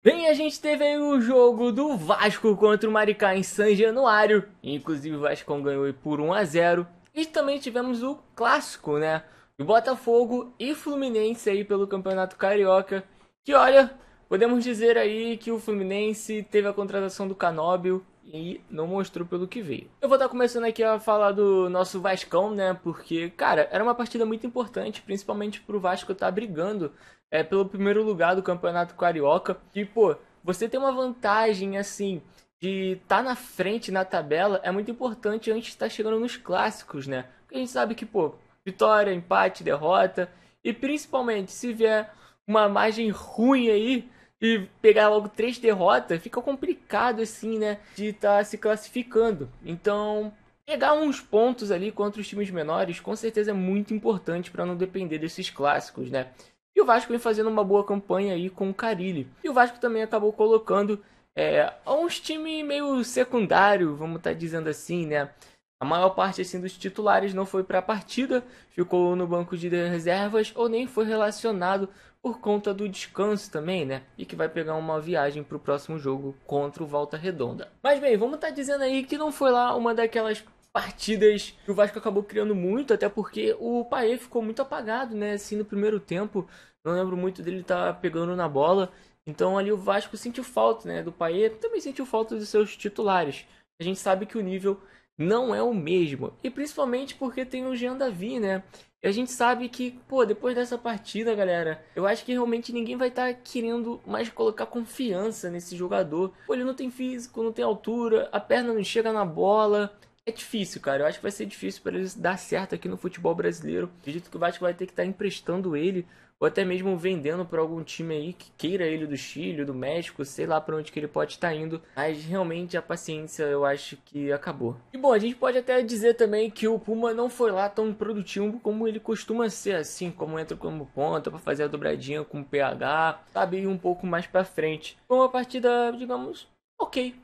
Bem, a gente teve aí o jogo do Vasco contra o Maricá em São Januário. Inclusive o Vasco ganhou aí por 1 a 0. E também tivemos o clássico, né? Do Botafogo e Fluminense aí pelo Campeonato Carioca. Que olha, podemos dizer aí que o Fluminense teve a contratação do Canóbio e não mostrou pelo que veio. Eu vou estar começando aqui a falar do nosso Vascão, né? Porque, cara, era uma partida muito importante, principalmente pro Vasco estar brigando pelo primeiro lugar do Campeonato Carioca. E, pô, você tem uma vantagem, assim, de estar na frente na tabela é muito importante antes de estar chegando nos clássicos, né? Porque a gente sabe que, pô, vitória, empate, derrota. E principalmente, se vier uma margem ruim aí e pegar logo 3 derrotas, fica complicado, assim, né? De estar se classificando. Então, pegar uns pontos ali contra os times menores, com certeza é muito importante para não depender desses clássicos, né? E o Vasco vem fazendo uma boa campanha aí com o Carille. E o Vasco também acabou colocando uns times meio secundário, vamos estar dizendo assim, né? A maior parte assim dos titulares não foi para a partida, ficou no banco de reservas ou nem foi relacionado por conta do descanso também, né? E que vai pegar uma viagem para o próximo jogo contra o Volta Redonda. Mas bem, vamos estar dizendo aí que não foi lá uma daquelas partidas que o Vasco acabou criando muito, até porque o Paê ficou muito apagado, né? Assim, no primeiro tempo, não lembro muito dele estar pegando na bola. Então ali o Vasco sentiu falta, né, do Paê, também sentiu falta dos seus titulares. A gente sabe que o nível não é o mesmo, e principalmente porque tem o Jean Davi, né? E a gente sabe que, pô, depois dessa partida, galera, eu acho que realmente ninguém vai estar querendo mais colocar confiança nesse jogador. Pô, ele não tem físico, não tem altura, a perna não chega na bola. É difícil, cara. Eu acho que vai ser difícil para ele dar certo aqui no futebol brasileiro. Acredito que o Vasco vai ter que estar emprestando ele ou até mesmo vendendo para algum time aí que queira ele do Chile, do México, sei lá para onde que ele pode estar indo. Mas realmente a paciência eu acho que acabou. E bom, a gente pode até dizer também que o Puma não foi lá tão produtivo como ele costuma ser, assim, como entra como ponta para fazer a dobradinha com o PH, sabe, ir um pouco mais para frente. Foi uma partida, digamos, ok,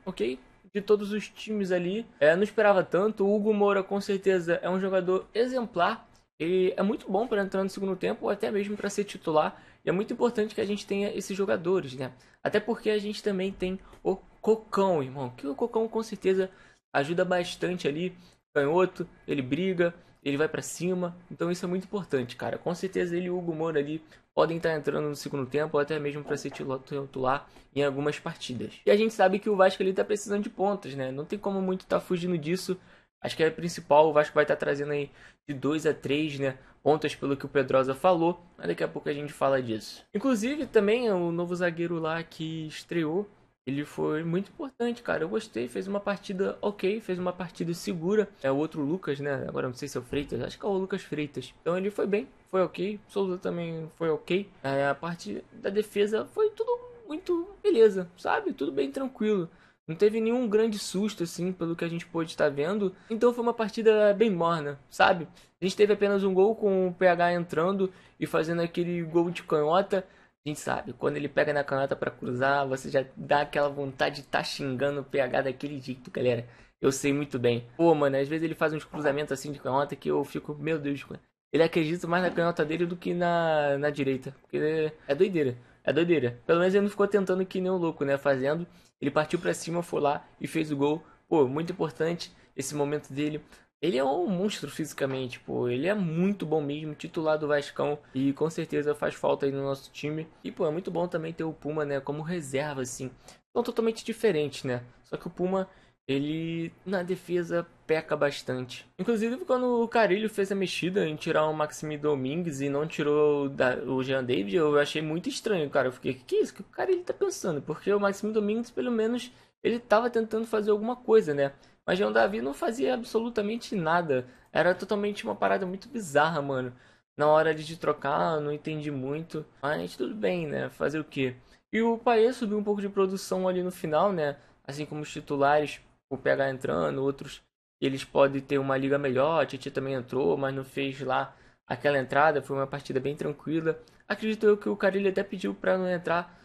de todos os times ali. Não esperava tanto. O Hugo Moura, com certeza, é um jogador exemplar. Ele é muito bom para entrar no segundo tempo, ou até mesmo para ser titular. E é muito importante que a gente tenha esses jogadores, né? Até porque a gente também tem o Cocão, irmão. Que o Cocão, com certeza, ajuda bastante ali. Canhoto, ele briga, ele vai para cima. Então isso é muito importante, cara. Com certeza ele e o Hugo Moura ali podem estar entrando no segundo tempo, ou até mesmo para ser titular em algumas partidas. E a gente sabe que o Vasco ali tá precisando de pontas, né? Não tem como muito estar fugindo disso. Acho que é principal, o Vasco vai estar trazendo aí de 2 a 3, né? Pontas pelo que o Pedrosa falou, mas daqui a pouco a gente fala disso. Inclusive também o novo zagueiro lá que estreou, ele foi muito importante, cara. Eu gostei, fez uma partida ok, fez uma partida segura. É o outro Lucas, né? Agora não sei se é o Freitas, acho que é o Lucas Freitas. Então ele foi bem, foi ok. Souza também foi ok. A parte da defesa foi tudo muito beleza, sabe? Tudo bem tranquilo. Não teve nenhum grande susto, assim, pelo que a gente pôde estar vendo. Então foi uma partida bem morna, sabe? A gente teve apenas um gol com o PH entrando e fazendo aquele gol de canhota. A gente sabe, quando ele pega na canhota para cruzar, você já dá aquela vontade de estar xingando o PH daquele jeito, galera. Eu sei muito bem. Pô, mano, às vezes ele faz uns cruzamentos assim de canhota que eu fico, meu Deus, mano. Ele acredita mais na canhota dele do que na direita. Porque é doideira. É doideira. Pelo menos ele não ficou tentando que nem um louco, né? Fazendo. Ele partiu pra cima, foi lá e fez o gol. Pô, muito importante esse momento dele. Ele é um monstro fisicamente, pô. Ele é muito bom mesmo, titular do Vascão. E com certeza faz falta aí no nosso time. E, pô, é muito bom também ter o Puma, né, como reserva, assim. São totalmente diferentes, né? Só que o Puma, ele na defesa peca bastante. Inclusive, quando o Carille fez a mexida em tirar o Maxime Domingues e não tirou o Jean David, eu achei muito estranho, cara. Eu fiquei, que é isso que o Carille tá pensando? Porque o Maxime Domingues, pelo menos, ele tava tentando fazer alguma coisa, né? Mas João Davi não fazia absolutamente nada. Era totalmente uma parada muito bizarra, mano. Na hora de trocar, eu não entendi muito. Mas tudo bem, né? Fazer o quê? E o Paê subiu um pouco de produção ali no final, né? Assim como os titulares, o PH entrando, outros eles podem ter uma liga melhor. A Titi também entrou, mas não fez lá aquela entrada. Foi uma partida bem tranquila. Acredito eu que o Carille até pediu para não entrar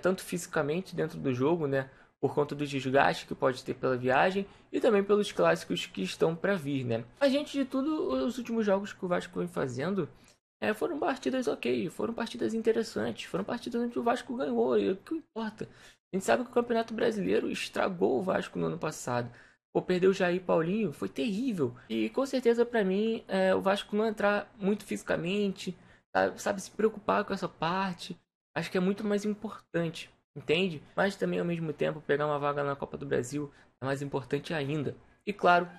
tanto fisicamente dentro do jogo, né? Por conta do desgaste que pode ter pela viagem e também pelos clássicos que estão para vir, né? A gente de tudo, os últimos jogos que o Vasco vem fazendo, foram partidas ok, foram partidas interessantes, foram partidas onde o Vasco ganhou, e o que importa? A gente sabe que o Campeonato Brasileiro estragou o Vasco no ano passado. Pô, perdeu o Jair e Paulinho, foi terrível. E com certeza pra mim, o Vasco não entrar muito fisicamente, sabe, se preocupar com essa parte, acho que é muito mais importante, entende? Mas também ao mesmo tempo, pegar uma vaga na Copa do Brasil é mais importante ainda. E claro,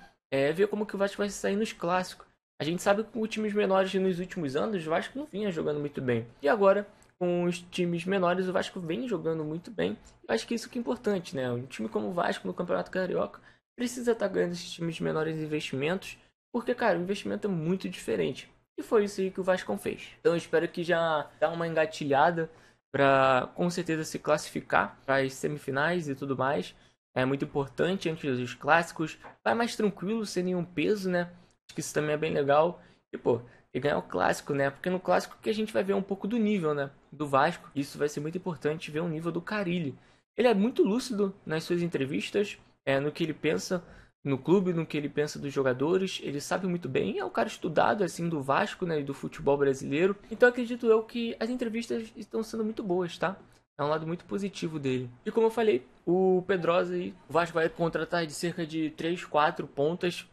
ver como que o Vasco vai sair nos clássicos. A gente sabe que com os times menores nos últimos anos, o Vasco não vinha jogando muito bem. E agora, com os times menores, o Vasco vem jogando muito bem. Eu acho que isso que é importante, né? Um time como o Vasco no Campeonato Carioca precisa estar ganhando esses times menores investimentos, porque, cara, o investimento é muito diferente. E foi isso aí que o Vasco fez. Então eu espero que já dá uma engatilhada para com certeza se classificar para as semifinais e tudo mais. É muito importante antes dos clássicos. Vai mais tranquilo, sem nenhum peso, né? Acho que isso também é bem legal. E, pô, e ganhar o clássico, né? Porque no clássico que a gente vai ver um pouco do nível, né? Do Vasco. Isso vai ser muito importante ver o nível do Carille. Ele é muito lúcido nas suas entrevistas, no que ele pensa no clube, no que ele pensa dos jogadores. Ele sabe muito bem. É um cara estudado, assim, do Vasco, né? E do futebol brasileiro. Então acredito eu que as entrevistas estão sendo muito boas, tá? É um lado muito positivo dele. E como eu falei, o Pedrosa aí, o Vasco vai contratar de cerca de 3, 4 pontas.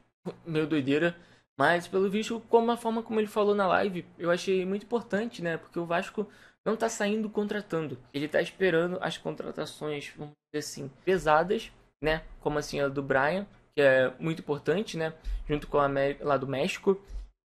Meio doideira. Mas pelo visto, como a forma como ele falou na live, eu achei muito importante, né? Porque o Vasco não tá saindo contratando. Ele tá esperando as contratações, vamos dizer assim, pesadas, né? Como assim a do Brian, que é muito importante, né? Junto com a América lá do México.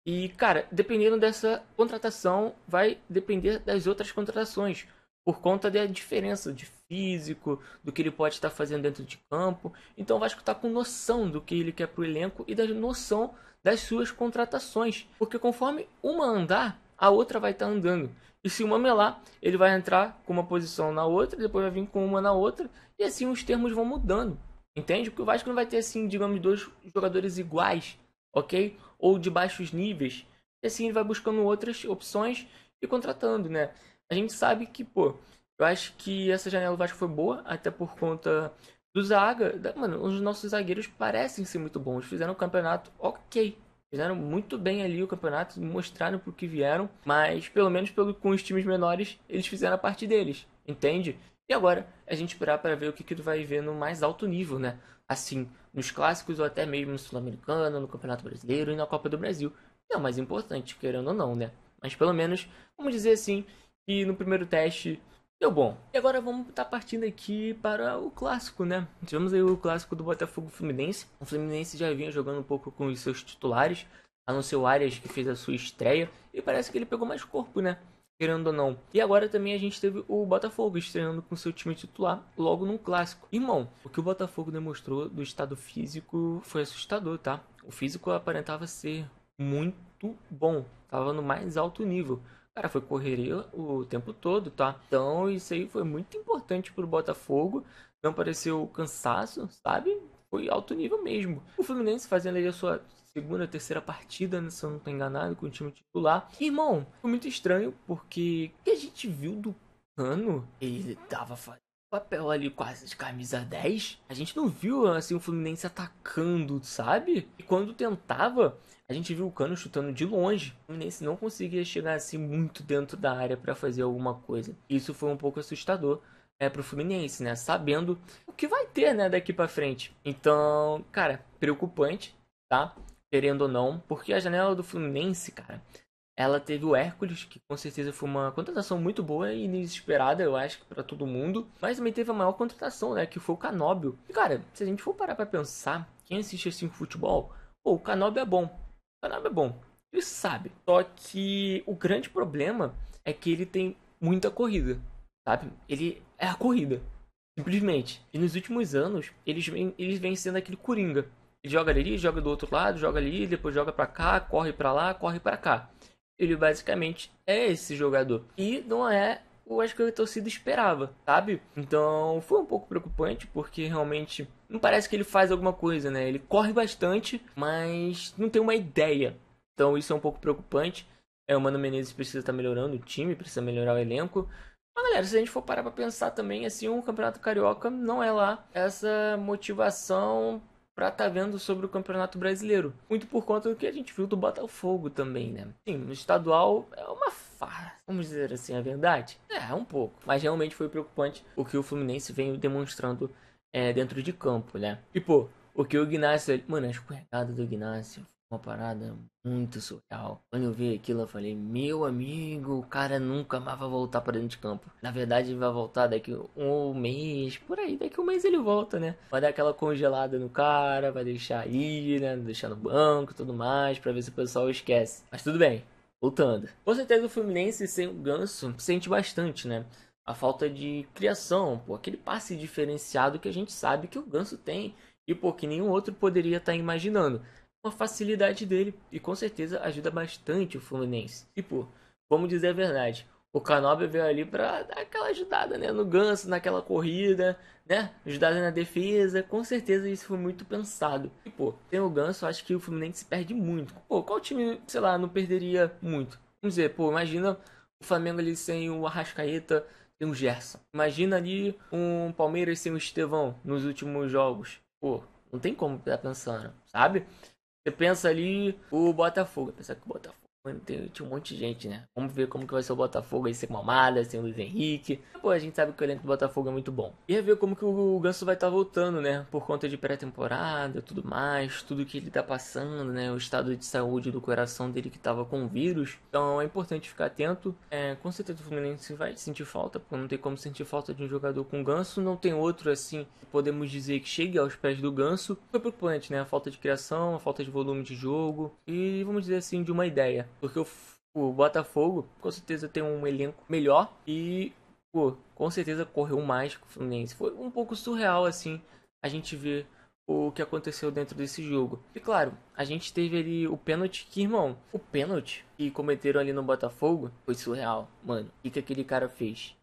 E, cara, dependendo dessa contratação, vai depender das outras contratações. Por conta da diferença de físico, do que ele pode estar fazendo dentro de campo. Então o Vasco está com noção do que ele quer para o elenco e da noção das suas contratações. Porque conforme uma andar, a outra vai estar andando. E se uma melar, ele vai entrar com uma posição na outra, depois vai vir com uma na outra, e assim os termos vão mudando. Entende? Porque o Vasco não vai ter, assim, digamos, dois jogadores iguais, ok? Ou de baixos níveis. E assim ele vai buscando outras opções e contratando, né? A gente sabe que, pô, eu acho que essa janela do Vasco foi boa, até por conta do zaga. Mano, os nossos zagueiros parecem ser muito bons. Fizeram um campeonato ok. Fizeram muito bem ali o campeonato, mostraram pro que vieram, mas pelo menos com os times menores, eles fizeram a parte deles, entende? E agora a gente esperar para ver o que ele vai ver no mais alto nível, né? Assim, nos clássicos ou até mesmo no Sul-Americano, no Campeonato Brasileiro e na Copa do Brasil. É o mais importante, querendo ou não, né? Mas pelo menos, vamos dizer assim, que no primeiro teste deu bom. E agora vamos estar partindo aqui para o clássico, né? Tivemos aí o clássico do Botafogo Fluminense. O Fluminense já vinha jogando um pouco com os seus titulares, a não ser o Arias que fez a sua estreia. E parece que ele pegou mais corpo, né? Querendo ou não. E agora também a gente teve o Botafogo estreando com seu time titular logo num clássico. Irmão, o que o Botafogo demonstrou do estado físico foi assustador, tá? O físico aparentava ser muito bom. Tava no mais alto nível. Cara, foi correria o tempo todo, tá? Então isso aí foi muito importante pro Botafogo. Não pareceu cansaço, sabe? Foi alto nível mesmo. O Fluminense fazendo aí a sua segunda, terceira partida, né, se eu não tô enganado, com o time titular. Irmão, foi muito estranho, porque o que a gente viu do Cano, ele tava fazendo papel ali quase de camisa 10. A gente não viu, assim, o Fluminense atacando, sabe? E quando tentava, a gente viu o Cano chutando de longe. O Fluminense não conseguia chegar, assim, muito dentro da área para fazer alguma coisa. Isso foi um pouco assustador. Pro Fluminense, né? Sabendo o que vai ter, né, daqui pra frente. Então, cara, preocupante, tá? Querendo ou não, porque a janela do Fluminense, cara, ela teve o Hércules, que com certeza foi uma contratação muito boa e inesperada, eu acho, pra todo mundo. Mas também teve a maior contratação, né, que foi o Canóbio. E, cara, se a gente for parar pra pensar, quem assiste assim futebol, pô, o Canóbio é bom. O Canóbio é bom. Ele sabe. Só que o grande problema é que ele tem muita corrida, sabe? Ele é a corrida, simplesmente. E nos últimos anos, eles vêm sendo aquele coringa. Ele joga ali, joga do outro lado, joga ali, depois joga pra cá, corre pra lá, corre pra cá. Ele basicamente é esse jogador. E não é o acho que a torcida esperava, sabe? Então foi um pouco preocupante, porque realmente não parece que ele faz alguma coisa, né? Ele corre bastante, mas não tem uma ideia. Então isso é um pouco preocupante. O Mano Menezes precisa estar melhorando o time, precisa melhorar o elenco. Mas galera, se a gente for parar pra pensar também, assim, o Campeonato Carioca não é lá essa motivação pra tá vendo sobre o Campeonato Brasileiro. Muito por conta do que a gente viu do Botafogo também, né? Sim, no estadual é uma farra, vamos dizer assim, a verdade? É, um pouco. Mas realmente foi preocupante o que o Fluminense vem demonstrando dentro de campo, né? E, pô, o que o Ignacio... Mano, a escorregada do Ignacio... Uma parada muito surreal. Quando eu vi aquilo, eu falei: meu amigo, o cara nunca mais vai voltar para dentro de campo. Na verdade, ele vai voltar daqui um mês, por aí. Daqui um mês ele volta, né? Vai dar aquela congelada no cara, vai deixar aí, né? Deixar no banco e tudo mais, pra ver se o pessoal esquece. Mas tudo bem, voltando. Com certeza o Fluminense sem o Ganso sente bastante, né? A falta de criação, pô, aquele passe diferenciado que a gente sabe que o Ganso tem. E, pô, que nenhum outro poderia estar imaginando uma facilidade dele e com certeza ajuda bastante o Fluminense. Tipo, vamos dizer a verdade, o Canóbio veio ali pra dar aquela ajudada, né, no Ganso, naquela corrida, né, ajudada na defesa, com certeza isso foi muito pensado. E pô, sem o Ganso, acho que o Fluminense perde muito. Pô, qual time, sei lá, não perderia muito? Vamos dizer, pô, imagina o Flamengo ali sem o Arrascaeta, sem o Gerson. Imagina ali um Palmeiras sem o Estevão nos últimos jogos. Pô, não tem como estar pensando, sabe? Você pensa ali o Botafogo. Pensa que o Botafogo tinha um monte de gente, né? Vamos ver como que vai ser o Botafogo aí, sem Almada, sem o Luiz Henrique. Pô, a gente sabe que o elenco do Botafogo é muito bom. E ver como que o Ganso vai estar voltando, né? Por conta de pré-temporada, tudo mais, tudo que ele tá passando, né? O estado de saúde do coração dele que tava com vírus. Então é importante ficar atento. Com certeza o Fluminense vai sentir falta, porque não tem como sentir falta de um jogador com Ganso. Não tem outro assim, podemos dizer que chegue aos pés do Ganso. Foi preocupante, né? A falta de criação, a falta de volume de jogo e, vamos dizer assim, de uma ideia. Porque o Botafogo, com certeza, tem um elenco melhor e, pô, com certeza correu mais que o Fluminense. Foi um pouco surreal, assim, a gente ver o que aconteceu dentro desse jogo. E, claro, a gente teve ali o pênalti que, irmão, o pênalti que cometeram ali no Botafogo foi surreal. Mano, o que aquele cara fez?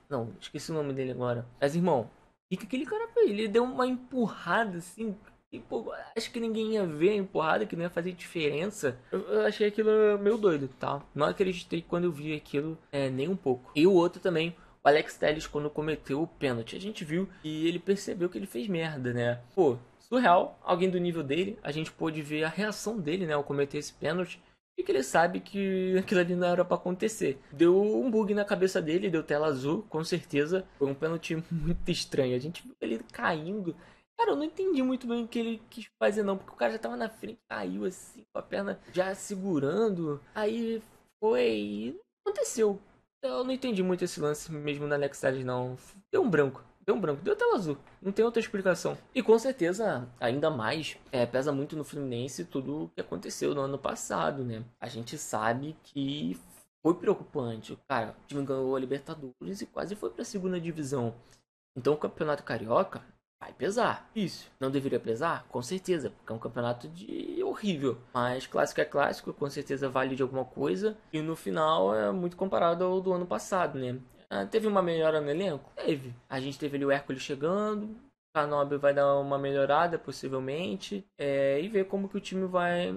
Não, esqueci o nome dele agora. Mas, irmão, o que aquele cara fez? Ele deu uma empurrada, assim, e, pô, acho que ninguém ia ver a empurrada, que não ia fazer diferença. Eu achei aquilo meio doido, tá? Não acreditei quando eu vi aquilo, nem um pouco. E o outro também, o Alex Telles, quando cometeu o pênalti. A gente viu e ele percebeu que ele fez merda, né? Pô, surreal. Alguém do nível dele, a gente pôde ver a reação dele, né, ao cometer esse pênalti. E que ele sabe que aquilo ali não era pra acontecer. Deu um bug na cabeça dele, deu tela azul, com certeza. Foi um pênalti muito estranho. A gente viu ele caindo. Cara, eu não entendi muito bem o que ele quis fazer, não. Porque o cara já tava na frente, caiu assim, com a perna já segurando. Aí foi. Aconteceu. Eu não entendi muito esse lance mesmo na Alex Telles, não. Deu um branco. Deu um branco, deu tela azul. Não tem outra explicação. E com certeza, ainda mais, pesa muito no Fluminense tudo o que aconteceu no ano passado, né? A gente sabe que foi preocupante. Cara, o time ganhou a Libertadores e quase foi pra segunda divisão. Então o Campeonato Carioca vai pesar. Isso. Não deveria pesar? Com certeza, porque é um campeonato de horrível. Mas clássico é clássico, com certeza vale de alguma coisa. E no final é muito comparado ao do ano passado, né? Teve uma melhora no elenco? Teve. A gente teve ali o Hércules chegando. O Canóbio vai dar uma melhorada, possivelmente. E ver como que o time vai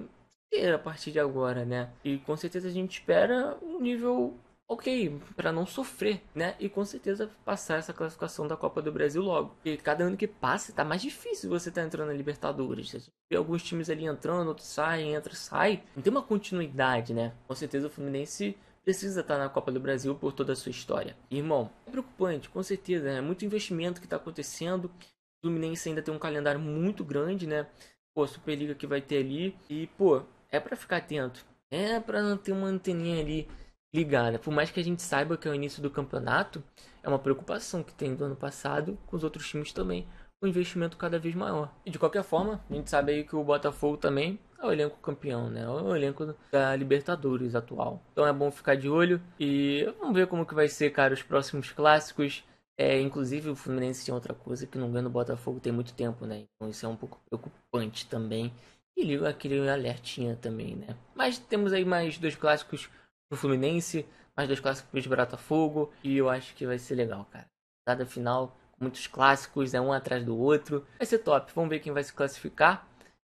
ter a partir de agora, né? E com certeza a gente espera um nível ok, para não sofrer, né? E com certeza passar essa classificação da Copa do Brasil logo. E cada ano que passa, tá mais difícil você tá entrando na Libertadores. A gente vê alguns times ali entrando, outros saem, entra, sai. Não tem uma continuidade, né? Com certeza o Fluminense precisa estar na Copa do Brasil por toda a sua história. Irmão, é preocupante, com certeza, né? Muito investimento que tá acontecendo. O Fluminense ainda tem um calendário muito grande, né? Pô, a Superliga que vai ter ali. E, pô, é para ficar atento. É para ter uma anteninha ali ligada. Por mais que a gente saiba que é o início do campeonato, é uma preocupação que tem do ano passado com os outros times também. Um investimento cada vez maior. E de qualquer forma, a gente sabe aí que o Botafogo também é o elenco campeão, né? É o elenco da Libertadores atual. Então é bom ficar de olho e vamos ver como que vai ser, cara, os próximos clássicos. Inclusive o Fluminense tinha outra coisa que não ganha no Botafogo tem muito tempo, né? Então isso é um pouco preocupante também. E liga aquele alertinha também, né? Mas temos aí mais dois clássicos pro Fluminense, mais dois clássicos de Botafogo e eu acho que vai ser legal, cara. Cada final muitos clássicos, um atrás do outro. Vai ser top. Vamos ver quem vai se classificar.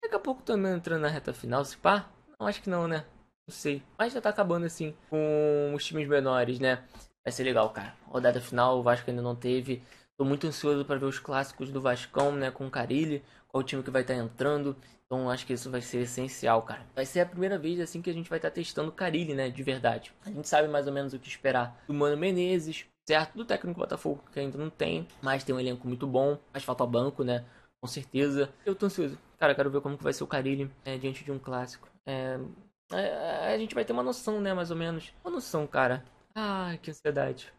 Daqui a pouco também entrando na reta final, se pá. Não, acho que não, né? Não sei. Mas já tá acabando assim com os times menores, né? Vai ser legal, cara. Rodada final, o Vasco ainda não teve Tô muito ansioso para ver os clássicos do Vascão, né, com o Carille, qual o time que vai estar entrando. Então acho que isso vai ser essencial, cara. Vai ser a primeira vez assim que a gente vai estar testando o Carille, né, de verdade. A gente sabe mais ou menos o que esperar do Mano Menezes, certo? Do técnico Botafogo, que ainda não tem, mas tem um elenco muito bom. Mas falta banco, né? Com certeza. Eu tô ansioso. Cara, quero ver como que vai ser o Carille diante de um clássico. A gente vai ter uma noção, né, mais ou menos. Uma noção, cara. Ai, que ansiedade.